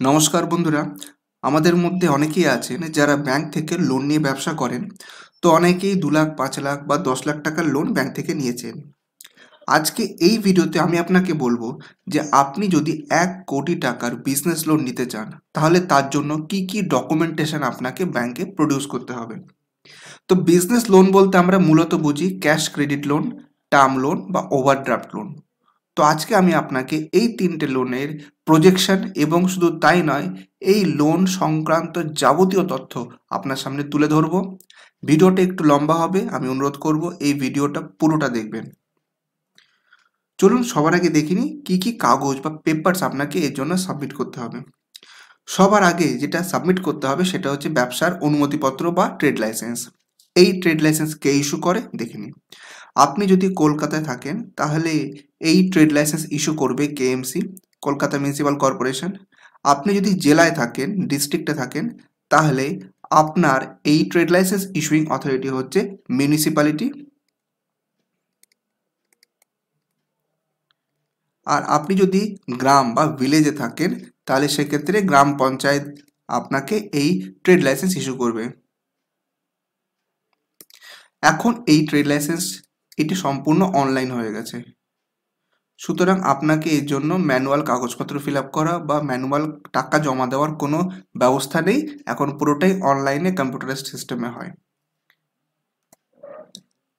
নমস্কার বন্ধুরা, আমাদের মধ্যে অনেকেই আছেন যারা ব্যাংক থেকে লোন নিয়ে ব্যবসা করেন। তো অনেকেই 2 লাখ, 5 লাখ বা 10 লাখ টাকার লোন ব্যাংক থেকে নিয়েছেন। আজকে এই ভিডিওতে আমি আপনাকে বলবো যে আপনি যদি 1 কোটি টাকার বিজনেস লোন নিতে চান, তাহলে তার জন্য কি কি ডকুমেন্টেশন আপনাকে ব্যাংকে প্রডিউস করতে হবে। তো বিজনেস লোন বলতে আমরা মূলত বুঝি cash credit loan, term loan বা ওভারড্রাফট লোন। তো আজকে আমি আপনাকে এই 3টে লোনের প্রজেকশন এবং শুধু তাই নয়, এই লোন সংক্রান্ত যাবতীয় তথ্য আপনার সামনে তুলে ধরবো। ভিডিওটা একটু লম্বা হবে, আমি অনুরোধ করব এই ভিডিওটা পুরোটা দেখবেন। চলুন সবার আগে দেখিনি কি কি কাগজ বা পেপারস আপনাকে এর জন্য সাবমিট করতে হবে। সবার আগে যেটা সাবমিট করতে হবে সেটা হচ্ছে ব্যবসার অনুমতিপত্র বা ট্রেড লাইসেন্স। এই ট্রেড লাইসেন্স কে ইস্যু করে দেখে নিন। আপনি যদি কলকাতায় থাকেন তাহলে এই ট্রেড লাইসেন্স ইস্যু করবে কেএমসি, কলকাতা মিউনিসিপ্যাল কর্পোরেশন। আপনি যদি জেলায় থাকেন, ডিস্ট্রিক্টে থাকেন, তাহলে আপনার এই ট্রেড লাইসেন্স ইস্যুইং অথরিটি হচ্ছে মিউনিসিপ্যালিটি। আর আপনি যদি গ্রাম বা ভিলেজে থাকেন তাহলে সেক্ষেত্রে গ্রাম পঞ্চায়েত আপনাকে এই ট্রেড লাইসেন্স ইস্যু করবে। এখন এই ট্রেড লাইসেন্স এটি সম্পূর্ণ অনলাইন হয়ে গেছে, সুতরাং আপনাকে এর জন্য ম্যানুয়াল কাগজপত্র ফিল আপ করা বা ম্যানুয়াল টাকা জমা দেওয়ার কোনো ব্যবস্থা নেই। এখন পুরোটাই অনলাইনে কম্পিউটারাইজড সিস্টেমে হয়।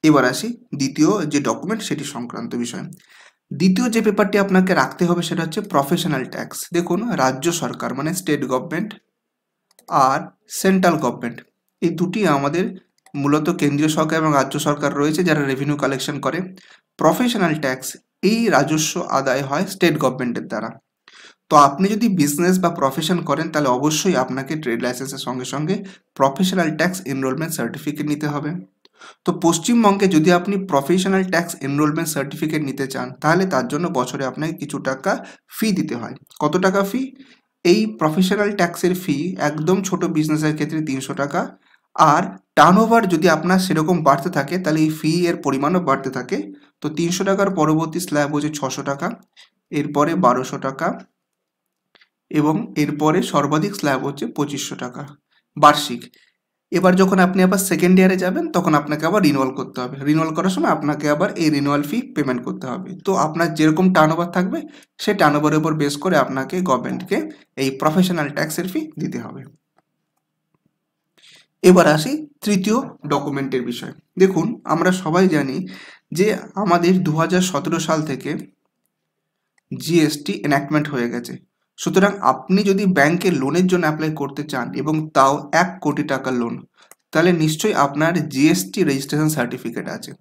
এবার আসি দ্বিতীয় যে ডকুমেন্ট সেটি সংক্রান্ত বিষয়। দ্বিতীয় যে পেপারটি আপনাকে রাখতে হবে সেটা হচ্ছে প্রফেশনাল ট্যাক্স। দেখুন, রাজ্য সরকার মানে স্টেট গভর্নমেন্ট আর সেন্ট্রাল গভর্নমেন্ট, এই দুটি আমাদের মূলত কেন্দ্রীয় সরকার এবং রাজ্য সরকার রয়েছে যারা রেভিনিউ কালেকশন করে। প্রফেশনাল ট্যাক্স এই রাজস্ব আদায় হয় স্টেট গভর্নমেন্টের দ্বারা। তো আপনি যদি বিজনেস বা প্রফেশন করেন তাহলে অবশ্যই আপনাকে ট্রেড লাইসেন্সের সঙ্গে সঙ্গে প্রফেশনাল ট্যাক্স এনরোলমেন্ট সার্টিফিকেট নিতে হবে। তো পশ্চিমবঙ্গে যদি আপনি প্রফেশনাল ট্যাক্স এনরোলমেন্ট সার্টিফিকেট নিতে চান তাহলে তার জন্য বছরে আপনাকে কিছু টাকা ফি দিতে হয়। কত টাকা ফি? এই প্রফেশনাল ট্যাক্সের ফি একদম ছোট বিজনেসের ক্ষেত্রে 300 টাকা। আর টার্নওভার যদি আপনার সেরকম বাড়তে থাকে তাহলে এই ফি এর পরিমাণও বাড়তে থাকে। তো 300 টাকার পরবর্তী স্ল্যাব হচ্ছে 600 টাকা, এরপরে 1200 টাকা এবং এরপরে সর্বাধিক স্ল্যাব হচ্ছে 2500 টাকা বার্ষিক। এবার যখন আপনি আবার সেকেন্ড ইয়ারে যাবেন তখন আপনাকে আবার রিনিউয়াল করতে হবে। রিনিউয়াল করার সময় আপনাকে আবার এই রিনিউয়াল ফি পেমেন্ট করতে হবে। তো আপনার যেরকম টার্নওভার থাকবে সেই টার্নওভারের উপর বেস করে আপনাকে গভর্নমেন্টকে এই প্রফেশনাল ট্যাক্সের ফি দিতে হবে। এবার আসি তৃতীয় ডকুমেন্টের বিষয়। দেখুন, আমরা সবাই জানি যে আমাদের 2017 সাল থেকে জিএসটি এনাক্টমেন্ট হয়ে গেছে। সুতরাং আপনি যদি ব্যাংকে লোনের জন্য অ্যাপ্লাই করতে চান এবং তাও 1 কোটি টাকার লোন, তাহলে নিশ্চয়ই আপনার জিএসটি রেজিস্ট্রেশন সার্টিফিকেট আছে।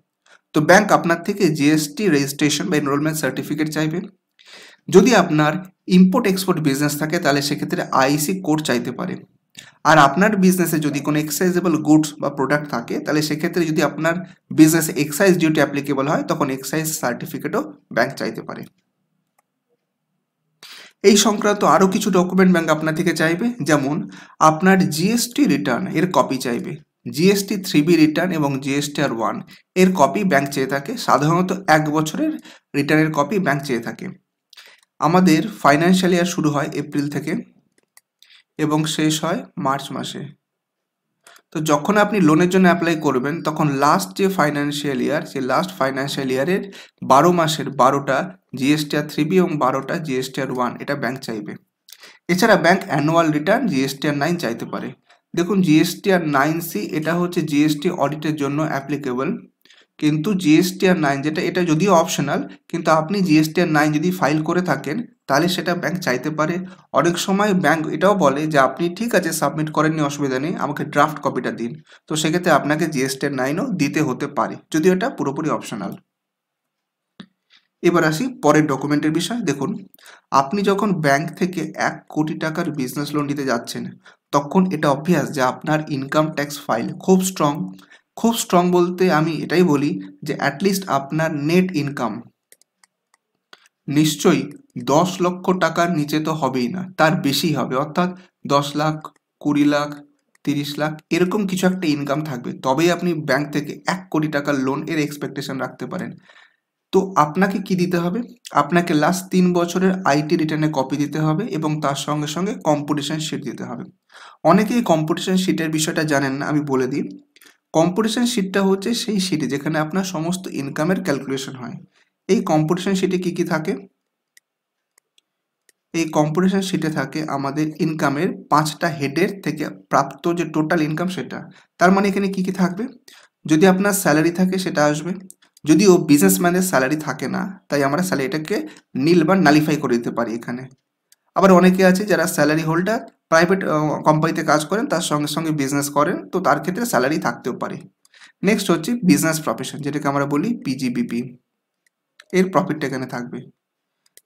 তো ব্যাংক আপনার থেকে জিএসটি রেজিস্ট্রেশন বা এনরোলমেন্ট সার্টিফিকেট চাইবে। যদি আপনার ইম্পোর্ট এক্সপোর্ট বিজনেস থাকে তাহলে সেক্ষেত্রে আইসি কোড চাইতে পারে। আর আপনার বিজনেসে যদি কোনো এক্সাইজেবল গুডস বা প্রোডাক্ট থাকে তাহলে সেক্ষেত্রে যদি আপনার বিজনেসে এক্সাইজ ডিউটি অ্যাপ্লিকেবল হয় তখন এক্সাইজ সার্টিফিকেটও ব্যাংক চাইতে পারে। এই সংক্রান্ত আরও কিছু ডকুমেন্ট ব্যাংক আপনার থেকে চাইবে, যেমন আপনার জিএসটি রিটার্ন এর কপি চাইবে। জিএসটি 3B রিটার্ন এবং জিএসটিআর 1 এর কপি ব্যাংক চেয়ে থাকে। সাধারণত 1 বছরের রিটার্নের কপি ব্যাংক চেয়ে থাকে। আমাদের ফাইন্যান্সিয়াল ইয়ার শুরু হয় এপ্রিল থেকে এবং শেষ হয় মার্চ মাসে। তো যখন আপনি লোনের জন্য অ্যাপ্লাই করবেন তখন লাস্ট যে ফাইন্যান্সিয়াল ইয়ার, সেই লাস্ট ফাইন্যান্সিয়াল ইয়ারের 12 মাসের 12টা জিএসটিআর 3B এবং 12টা জিএসটিআর 1 এটা ব্যাংক চাইবে। এছাড়া ব্যাংক অ্যানুয়াল রিটার্ন জিএসটিআর 9 চাইতে পারে। দেখুন, জিএসটিআর 9C এটা হচ্ছে জিএসটি অডিটের জন্য অ্যাপ্লিকেবল, কিন্তু জিএসটিআর 9 যেটা এটা যদিও অপশনাল, কিন্তু আপনি জিএসটিআর 9 যদি ফাইল করে থাকেন তাহলে সেটা ব্যাংক চাইতে পারে। অনেক সময় ব্যাংক এটাও বলে যে আপনি ঠিক আছে সাবমিট করেননি, অসুবিধা নেই, আমাকে ড্রাফট কপিটা দিন। তো সেক্ষেত্রে আপনাকে জিএসটিআর 9ও দিতে হতে পারে, যদিও এটা পুরোপুরি অপশনাল। এবার আসি পরের ডকুমেন্টের বিষয়। দেখুন, আপনি যখন ব্যাংক থেকে 1 কোটি টাকার বিজনেস লোন নিতে যাচ্ছেন তখন এটা অবভিয়াস যে আপনার ইনকাম ট্যাক্স ফাইল খুব স্ট্রং। খুব স্ট্রং বলতে আমি এটাই বলি যে অ্যাটলিস্ট আপনার নেট ইনকাম নিশ্চয়ই 10 লক্ষ টাকার নিচে তো হবেই না, তার বেশি হবে। অর্থাৎ 10 লাখ, 20 লাখ, 30 লাখ এরকম কিছু একটা ইনকাম থাকবে, তবেই আপনি ব্যাংক থেকে 1 কোটি টাকার লোন এর এক্সপেকটেশন রাখতে পারেন। তো আপনাকে কি দিতে হবে? আপনাকে লাস্ট 3 বছরের আইটি রিটার্নের কপি দিতে হবে এবং তার সঙ্গে সঙ্গে কম্পিটিশন শিট দিতে হবে। অনেকেই কম্পিটিশন শিটের বিষয়টা জানেন না, আমি বলে দিই। কম্পিটিশন শিটটা হচ্ছে সেই শিটে যেখানে আপনার সমস্ত ইনকামের ক্যালকুলেশন হয়। এই কম্পিটিশন শিটে কি কি থাকে? এই কম্পিটিশন শিটে থাকে আমাদের ইনকামের 5টা হেডের থেকে প্রাপ্ত যে টোটাল ইনকাম সেটা। তার মানে এখানে কি কি থাকবে? যদি আপনার স্যালারি থাকে সেটা আসবে। যদিও বিজনেসম্যানের স্যালারি থাকে না, তাই আমরা স্যালারিটাকে নীল বা নালিফাই করে দিতে পারি এখানে। আবার অনেকে আছে যারা স্যালারি হোল্ডার, প্রাইভেট কোম্পানিতে কাজ করেন, তার সঙ্গে সঙ্গে বিজনেস করেন, তো তার ক্ষেত্রে স্যালারি থাকতেও পারে। নেক্সট হচ্ছে বিজনেস প্রফেশন, যেটাকে আমরা বলি পিজিবিপি, এর প্রফিটটা এখানে থাকবে।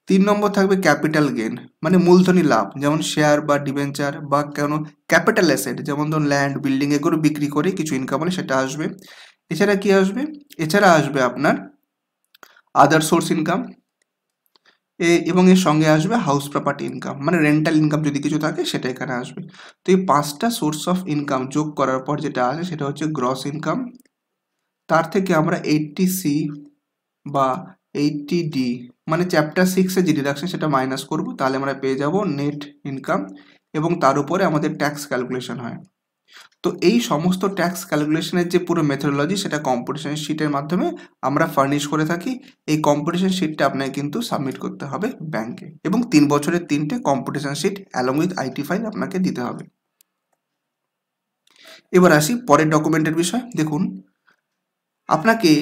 3 নম্বর থাকবে ক্যাপিটাল গেন, মানে মূলধনী লাভ, যেমন শেয়ার বা ডিবেঞ্চার বা কোনো ক্যাপিটাল অ্যাসেট, যেমন ধরুন ল্যান্ড, বিল্ডিং, এগুলো বিক্রি করে কিছু ইনকাম হলে সেটা আসবে। এছাড়া কি আসবে? এছাড়া আসবে আপনার আদার সোর্স ইনকাম, এবং এর সঙ্গে আসবে হাউস প্রপার্টি ইনকাম, মানে রেন্টাল ইনকাম যদি কিছু থাকে সেটা এখানে আসবে। তো এই 5টা সোর্স অফ ইনকাম যোগ করার পর যেটা আসে সেটা হচ্ছে গ্রস ইনকাম। তার থেকে আমরা 80C বা 80D, মানে চ্যাপ্টার 6 এর যে ডিডাকশন সেটা মাইনাস করব, তাহলে আমরা পেয়ে যাব নেট ইনকাম, এবং তার উপরে আমাদের ট্যাক্স ক্যালকুলেশন হয়। তো এই সমস্ত ট্যাক্স ক্যালকুলেশনের যে পুরো মেথোডোলজি সেটা কম্পিটিশন শিটের মাধ্যমে আমরা ফার্নিশ করে থাকি। এই কম্পিটিশন শিটটা আপনাকে কিন্তু সাবমিট করতে হবে ব্যাংকে, এবং 3 বছরের 3টে computation sheet along with IT file আপনাকে দিতে হবে। এবার আসি পরের ডকুমেন্টের বিষয়। দেখুন, আপনাকে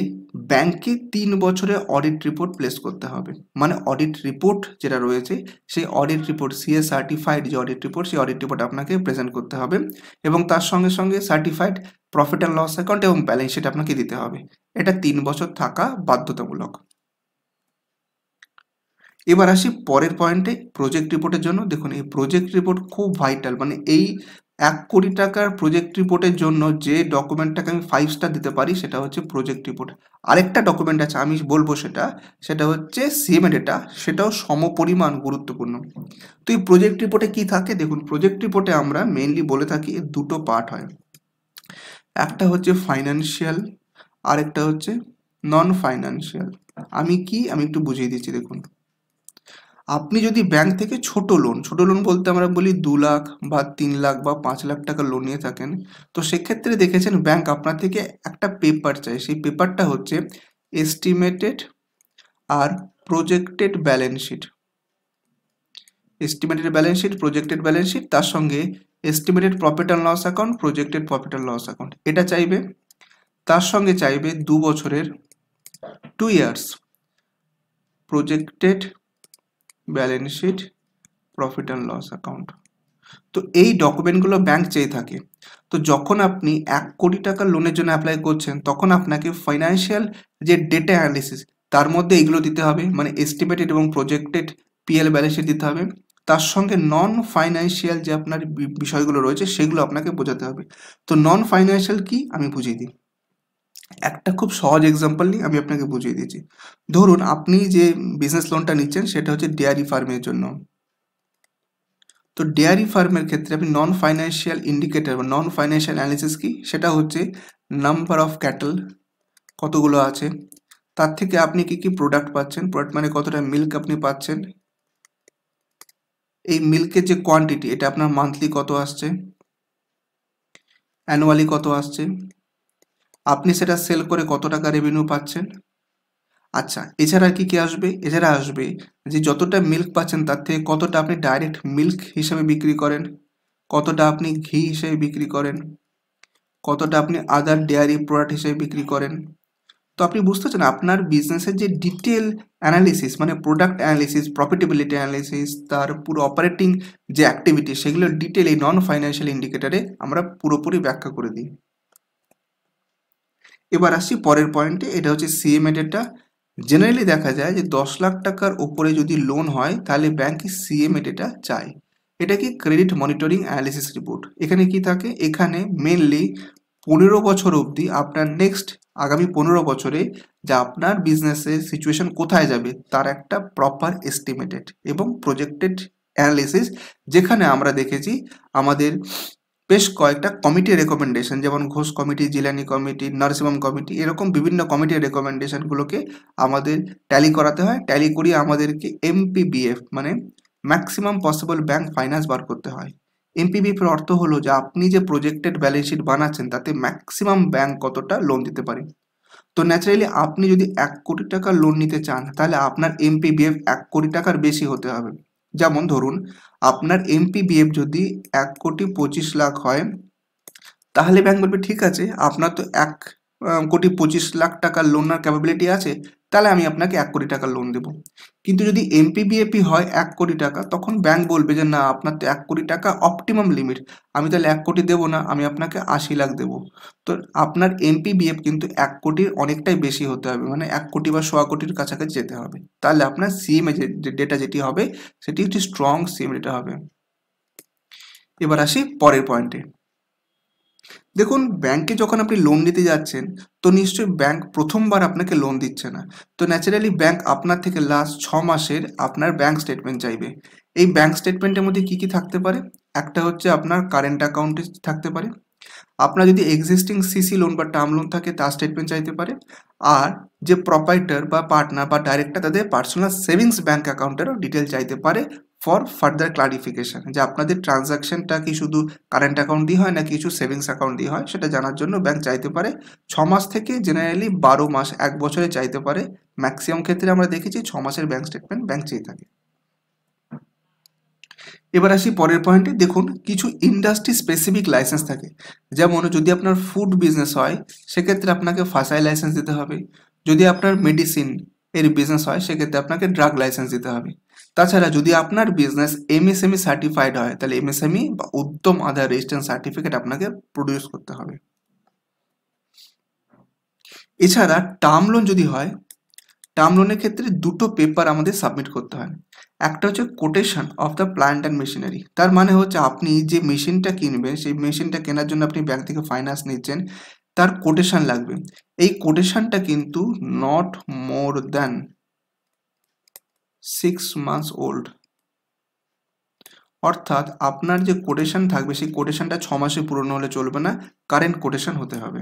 ব্যাংকে 3 বছরের অডিট রিপোর্ট প্লেস করতে হবে। মানে অডিট রিপোর্ট যেটা রয়েছে সেই অডিট রিপোর্ট, সিএ সার্টিফাইড যে অডিট রিপোর্ট, সেই অডিট রিপোর্ট আপনাকে প্রেজেন্ট করতে হবে, এবং তার সঙ্গে সঙ্গে certified profit and loss account এবং ব্যালেন্স শিট আপনাকে দিতে হবে। এটা 3 বছর থাকা বাধ্যতামূলক। এবার আসি পরের পয়েন্টে, প্রজেক্ট রিপোর্টের জন্য। দেখুন, এই প্রজেক্ট রিপোর্ট খুব ভাইটাল, মানে এই 1 কোটি টাকার প্রজেক্ট রিপোর্টের জন্য যে ডকুমেন্টটাকে আমি 5 স্টার দিতে পারি সেটা হচ্ছে প্রজেক্ট রিপোর্ট। আরেকটা ডকুমেন্ট আছে, আমি বলবো সেটা হচ্ছে সিএমএ ডেটা, সেটাও সমপরিমাণ গুরুত্বপূর্ণ। তো এই প্রজেক্ট রিপোর্টে কি থাকে? দেখুন, প্রজেক্ট রিপোর্টে আমরা মেইনলি বলে থাকি দুটো পার্ট হয়। একটা হচ্ছে ফাইন্যান্সিয়াল, আরেকটা হচ্ছে নন ফাইন্যান্সিয়াল। আমি একটু বুঝিয়ে দিচ্ছি। দেখুন, আপনি যদি ব্যাংক থেকে ছোট লোন বলতে আমরা বলি 2 লাখ বা 3 লাখ বা 5 লাখ টাকা লোন নিয়ে থাকেন, তো সেক্ষেত্রে দেখেছেন ব্যাংক আপনার থেকে একটা পেপার চাই। সেই পেপারটা হচ্ছে এস্টিমেটেড আর projected balance sheet. Estimated balance sheet, projected balance sheet, তার সঙ্গে estimated profit and loss account, projected profit and loss account, এটা চাইবে। তার সঙ্গে চাইবে 2 বছরের 2 years projected balance sheet, profit and loss account. তো এই ডকুমেন্টগুলো ব্যাংক চেয়ে থাকে। তো যখন আপনি 1 কোটি টাকার লোনের জন্য অ্যাপ্লাই করছেন, তখন আপনাকে ফাইন্যান্সিয়াল যে ডেটা অ্যানালিসিস, তার মধ্যে এগুলো দিতে হবে, মানে এস্টিমেটেড এবং প্রজেক্টেড পিএল ব্যালেন্স শিট দিতে হবে। তার সঙ্গে নন ফাইন্যান্সিয়াল যে আপনার বিষয়গুলো রয়েছে সেগুলো আপনাকে বোঝাতে হবে। তো নন ফাইন্যান্সিয়াল কি আমি বুঝিয়ে দিই। একটা খুব সহজ এক্সাম্পল নিয়ে আমি আপনাকে বুঝিয়ে দিচ্ছি। ধরুন, আপনি যে বিজনেস লোনটা নিচ্ছেন সেটা হচ্ছে ডেয়ারি ফার্মের জন্য। তো ডেয়ারি ফার্মের ক্ষেত্রে আপনি নন ফাইন্যান্সিয়াল ইন্ডিকেটর বা নন ফাইন্যান্সিয়াল অ্যানালিসিস কি, সেটা হচ্ছে নাম্বার অফ ক্যাটল কতগুলো আছে, তার থেকে আপনি কি কি প্রোডাক্ট পাচ্ছেন, প্রোডাক্ট মানে কতটা মিল্ক আপনি পাচ্ছেন, এই মিল্কের যে কোয়ান্টিটি এটা আপনার মান্থলি কত আসছে, অ্যানুয়ালি কত আসছে, আপনি সেটা সেল করে কত টাকা রেভিনিউ পাচ্ছেন। আচ্ছা, এছাড়া কি কি আসবে? এছাড়া আসবে যে যতটা মিল্ক পাচ্ছেন তার থেকে কতটা আপনি ডাইরেক্ট মিল্ক হিসেবে বিক্রি করেন, কতটা আপনি ঘি হিসেবে বিক্রি করেন, কতটা আপনি আদার ডেয়ারি প্রোডাক্ট হিসেবে বিক্রি করেন। তো আপনি বুঝতে পারছেন আপনার বিজনেসের যে ডিটেল অ্যানালিসিস, মানে প্রোডাক্ট অ্যানালিসিস, প্রফিটেবিলিটি অ্যানালিসিস, তার পুরো অপারেটিং যে অ্যাক্টিভিটি, সেগুলো ডিটেল এই নন ফাইন্যান্সিয়াল ইন্ডিকেটরে আমরা পুরোপুরি ব্যাখ্যা করে দিই। এবার আসছি পরের পয়েন্টে, এটা হচ্ছে সিএমএ ডেটা। জেনারেলি দেখা যায় যে 10 লাখ টাকার ওপরে যদি লোন হয় তাহলে ব্যাংক সিএমএ ডেটা চায়। এটা কি ক্রেডিট মনিটরিং অ্যানালিসিস রিপোর্ট। এখানে কি থাকে? এখানে মেনলি 15 বছর অবধি আপনার নেক্সট আগামী 15 বছরে যা আপনার বিজনেসের সিচুয়েশন কোথায় যাবে তার একটা প্রপার এস্টিমেটেড এবং প্রজেক্টেড অ্যানালিসিস, যেখানে আমরা দেখেছি আমাদের বেশ কয়েকটা কমিটির রেকমেন্ডেশন, যেমন Ghosh committee, Jilani committee, Narasimham committee, এরকম বিভিন্ন কমিটির রেকমেন্ডেশনগুলোকে আমাদের ট্যালি করাতে হয়। ট্যালি করিয়ে আমাদেরকে এমপিবিএফ মানে ম্যাক্সিমাম পসিবল ব্যাংক ফাইন্যান্স বার করতে হয়। এমপিবিএফ এর অর্থ হলো যে আপনি যে প্রজেক্টেড ব্যালেন্স শিট বানাচ্ছেন তাতে ম্যাক্সিমাম ব্যাংক কতটা লোন দিতে পারে। তো ন্যাচারালি আপনি যদি 1 কোটি টাকা লোন নিতে চান তাহলে আপনার এমপিবিএফ 1 কোটি টাকার বেশি হতে হবে। যেমন ধরুন আপনার এমপিবিএফ যদি 1,25,00,000 হয়, তাহলে ব্যাংক বলবে ঠিক আছে আপনার তো 1,25,00,000 টাকার লোন নেওয়ার ক্যাপাবিলিটি আছে, তাহলে আমি আপনাকে 1 কোটি টাকার লোন দেবো। কিন্তু যদি এমপিবিএফই হয় 1 কোটি টাকা, তখন ব্যাংক বলবে যে না আপনার তো 1 কোটি টাকা অপটিমাম লিমিট, আমি তাহলে 1 কোটি দেবো না, আমি আপনাকে 80,00,000 দেবো। তো আপনার এমপিবিএফ কিন্তু 1 কোটির অনেকটাই বেশি হতে হবে, মানে 1 কোটি বা 1.25 কোটির কাছাকাছি যেতে হবে। তাহলে আপনার সিএমএ যে ডেটা যেটি হবে সেটি একটি স্ট্রং সিএম ডেটা হবে। এবার আসি পরের পয়েন্টে। দেখুন ব্যাংকে যখন আপনি লোন নিতে যাচ্ছেন তো নিশ্চয়ই ব্যাংক প্রথমবার আপনাকে লোন দিচ্ছে না। তো ন্যাচারালি ব্যাংক আপনার থেকে লাস্ট 6 মাসের আপনার ব্যাংক স্টেটমেন্ট চাইবে। এই ব্যাংক স্টেটমেন্টের মধ্যে কি কি থাকতে পারে? একটা হচ্ছে আপনার কারেন্ট অ্যাকাউন্টে থাকতে পারে, আপনার যদি এক্সিস্টিং সিসি লোন বা টার্ম লোন থাকে তার স্টেটমেন্ট চাইতে পারে, আর যে প্রপাইটার বা পার্টনার বা ডাইরেক্টর তাদের পার্সোনাল সেভিংস ব্যাংক অ্যাকাউন্টেরও ডিটেল চাইতে পারে ফর ফার্দার ক্লারিফিকেশন, যে আপনাদের ট্রানজাকশনটা কি শুধু কারেন্ট অ্যাকাউন্ট দিয়ে হয় না কিছু সেভিংস অ্যাকাউন্ট দিয়ে হয়, সেটা জানার জন্য ব্যাংক চাইতে পারে। 6 মাস থেকে জেনারেলি 12 মাস 1 বছরে চাইতে পারে। ম্যাক্সিমাম ক্ষেত্রে আমরা দেখেছি 6 মাসের ব্যাংক স্টেটমেন্ট ব্যাংক চেয়ে থাকে। এবার আসি পরের পয়েন্টে। দেখুন কিছু ইন্ডাস্ট্রি স্পেসিফিক লাইসেন্স থাকে, যেমন যদি আপনার ফুড বিজনেস হয় সেক্ষেত্রে আপনাকে ফাসাই লাইসেন্স দিতে হবে, যদি আপনার মেডিসিন এর বিজনেস হয় সেক্ষেত্রে আপনাকে ড্রাগ লাইসেন্স দিতে হবে। তাছাড়া যদি আপনার বিজনেস এমএসএমই সার্টিফাইড হয় তাহলে এমএসএমই বা উদ্যম আধার রেজিস্ট্রেশন সার্টিফিকেট আপনাকে প্রডিউস করতে হবে। এছাড়া টার্ম লোন যদি হয়, টার্ম লোনের ক্ষেত্রে দুটো পেপার আমাদের সাবমিট করতে হয়। একটা হচ্ছে quotation of the plant and machinery, তার মানে হচ্ছে আপনি যে মেশিনটা কিনবেন সেই মেশিনটা কেনার জন্য আপনি ব্যাংক থেকে ফাইন্যান্স নিচ্ছেন, তার কোটেশন লাগবে। এই কোটেশনটা কিন্তু not more than 6 months old, অর্থাৎ আপনার যে কোটেশন থাকবে সেই কোটেশনটা 6 মাসে পুরনো হলে চলবে না, কারেন্ট কোটেশন হতে হবে।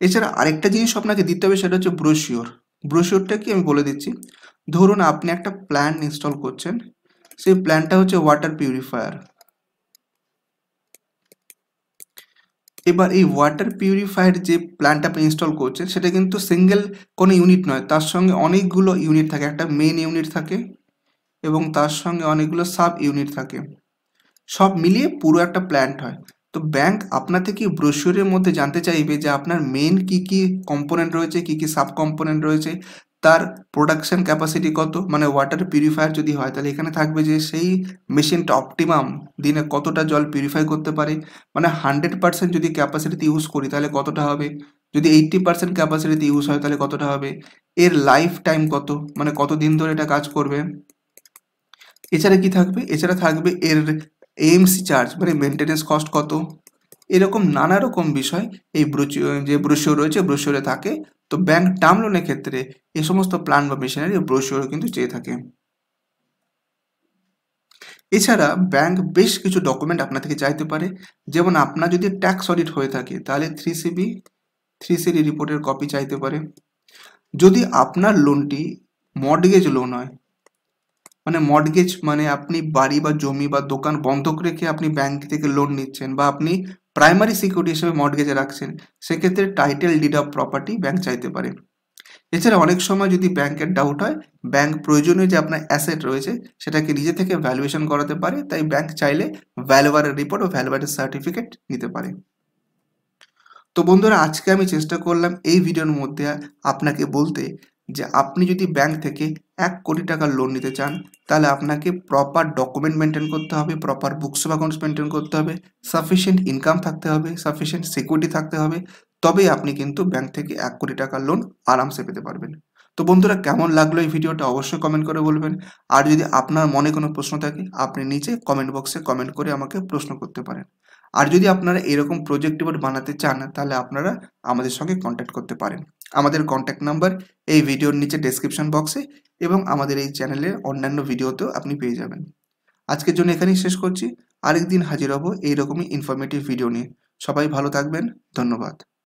এছাড়া আরেকটা জিনিস আপনাকে দিতে হবে সেটা হচ্ছে ব্রোশিওর। ব্রোশিওরটা কি আমি বলে দিচ্ছি। ধরুন আপনি একটা প্ল্যান ইনস্টল করছেন, সেই প্ল্যানটা হচ্ছে ওয়াটার পিউরিফায়ার। এবার এই ওয়াটার পিউরিফায়ার যে প্ল্যানটা আপনি ইনস্টল করছেন সেটা কিন্তু সিঙ্গেল কোনো ইউনিট নয়, তার সঙ্গে অনেকগুলো ইউনিট থাকে। একটা মেন ইউনিট থাকে এবং তার সঙ্গে অনেকগুলো সাব ইউনিট থাকে, সব মিলিয়ে পুরো একটা প্ল্যান্ট হয়। তো ব্যাংক আপনার থেকে ব্রোশিওরের মধ্যে জানতে চাইবে যে আপনার মেন কি কি কম্পোনেন্ট রয়েছে, কি কি সাব কম্পোনেন্ট রয়েছে, তার প্রোডাকশন ক্যাপাসিটি কত, মানে ওয়াটার পিউরিফায়ার যদি হয় তাহলে এখানে থাকবে যে সেই মেশিনটা অপটিমাম দিনে কতটা জল পিউরিফাই করতে পারে, মানে 100% যদি ক্যাপাসিটিতে ইউজ করি তাহলে কতটা হবে, যদি 80% ক্যাপাসিটিতে ইউজ হয় তাহলে কতটা হবে, এর লাইফ টাইম কত, মানে কতদিন ধরে এটা কাজ করবে। এছাড়া কি থাকবে? এছাড়া থাকবে এর এএমসি চার্জ মানে মেনটেনেন্স কস্ট কত, এরকম নানা রকম বিষয় এই যে ব্রোশিওর রয়েছে ব্রোশিওরে থাকে। তো ব্যাংক টার্ম লোনের ক্ষেত্রে এই সমস্ত প্ল্যান বা মেশিনারি ব্রোশিওর কিন্তু চেয়ে থাকে। এছাড়া ব্যাংক বেশ কিছু ডকুমেন্ট আপনার থেকে চাইতে পারে, যেমন আপনার যদি ট্যাক্স অডিট হয়ে থাকে তাহলে 3CB রিপোর্টের কপি চাইতে পারে। যদি আপনার লোনটি মর্টগেজ লোন হয়, মানে মর্টগেজ মানে আপনি বাড়ি বা জমি বা দোকান বন্ধক রেখে আপনি ব্যাংক থেকে লোন নিচ্ছেন বা আপনি প্রাইমারি সিকিউরিটি হিসেবে মর্টগেজে রাখছেন, সেক্ষেত্রে title did of property bank চাইতে পারে। এছাড়া অনেক সময় যদি ব্যাংকের ডাউট হয়, ব্যাংক প্রয়োজনীয় যে আপনার অ্যাসেট রয়েছে সেটাকে নিজে থেকে ভ্যালুয়েশন করাতে পারে, তাই ব্যাংক চাইলে ভ্যালুয়ারের রিপোর্ট ও ভ্যালুয়ারের সার্টিফিকেট নিতে পারে। তো বন্ধুরা আজকে আমি চেষ্টা করলাম এই ভিডিওর মধ্যে আপনাকে বলতে যে আপনি যদি ব্যাংক থেকে 1 কোটি টাকার লোন নিতে চান তাহলে আপনাকে প্রপার ডকুমেন্ট মেনটেন করতে হবে, proper books of accounts maintain করতে হবে, সাফিসিয়েন্ট ইনকাম থাকতে হবে, সাফিসিয়েন্ট সিকিউরিটি থাকতে হবে, তবেই আপনি কিন্তু ব্যাংক থেকে 1 কোটি টাকার লোন আরামসে পেতে পারবেন। তো বন্ধুরা কেমন লাগলো এই ভিডিওটা অবশ্যই কমেন্ট করে বলবেন। আর যদি আপনার মনে কোনো প্রশ্ন থাকে আপনি নিচে কমেন্ট বক্সে কমেন্ট করে আমাকে প্রশ্ন করতে পারেন। আর যদি আপনারা এরকম প্রজেক্ট রিপোর্ট বানাতে চান তাহলে আপনারা আমাদের সঙ্গে কন্ট্যাক্ট করতে পারেন। আমাদের কন্ট্যাক্ট নাম্বার এই ভিডিওর নিচে ডেসক্রিপশন বক্সে এবং আমাদের এই চ্যানেলের অন্যান্য ভিডিওতেও আপনি পেয়ে যাবেন। আজকের জন্য এখানেই শেষ করছি। আরেকদিন হাজির হব এইরকমই ইনফরমেটিভ ভিডিও নিয়ে। সবাই ভালো থাকবেন। ধন্যবাদ।